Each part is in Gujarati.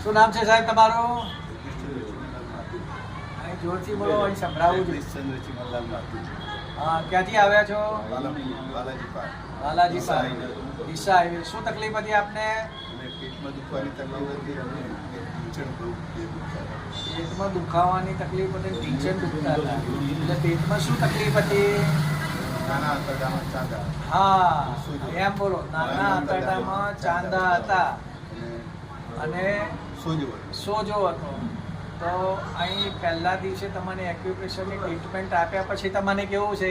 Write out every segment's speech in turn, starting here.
શું નામ છે સાહેબ તમારું? અહીં જોરથી બોલો, અહીં સંભળાવું છું. હા, ક્યાંથી આવ્યા છો? બાલાજી પાર. ડીસા હાઈવે. શું તકલીફ હતી આપને? પેટમાં દુખાવાની તકલીફ હતી, ઢીંચણ દુખતા હતા. એટલે પેટમાં શું તકલીફ હતી? હા, એમ બોલો. નાના આંતરડામાં ચાંદા હતા અને સોજો હતો. તો અહીં પહેલા દિવસે તમને એક્યુપ્રેશરની ટ્રીટમેન્ટ આપ્યા પછી તમને કેવું છે?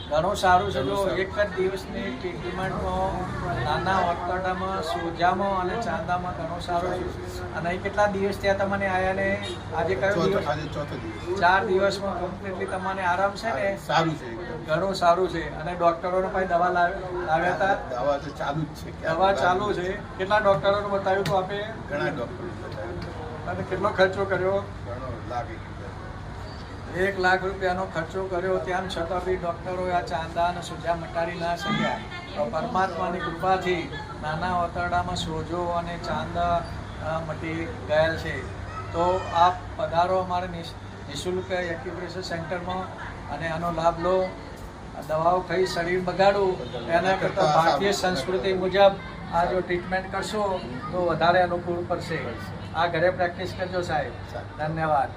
ઘણું સારું છે. જો એક જ દિવસની ટ્રીટમેન્ટમાં નાના આંતરડામાં, સોજામાં અને ચાંદામાં ઘણું સારું છે. અને અહીં કેટલા દિવસ થયા તમને આવ્યા ને? આજે કયો દિવસ? 4 દિવસમાં કમ્પ્લીટલી તમને આરામ છે ને? સારું છે, ઘણું સારું છે. અને ડોક્ટરોને પાસે દવા લાવ્યા હતા? દવા તો ચાલુ જ છે. દવા ચાલુ છે. કેટલા ડોક્ટરોને બતાવ્યું હતું આપે? ઘણા ડોક્ટરો બતાવ્યું. અને કેટલો ખર્ચો કર્યો? ઘણો લાગે. 1 લાખ રૂપિયાનો ખર્ચો કર્યો. તેમ છતાં બી ડૉક્ટરોએ આ ચાંદા અને સોજા મટાડી ના શક્યા. તો પરમાત્માની કૃપાથી નાના આંતરડામાં સોજો અને ચાંદા મટી ગયેલ છે. તો આપ પધારો અમારે નિઃશુલ્ક એક્યુપ્રેશર સેન્ટરમાં અને આનો લાભ લો. દવાઓ ખાઈ શરીર બગાડવું એના કરતાં ભારતીય સંસ્કૃતિ મુજબ આ જો ટ્રીટમેન્ટ કરશો તો વધારે અનુકૂળ પડશે. આ ઘરે પ્રેક્ટિસ કરજો સાહેબ. ધન્યવાદ.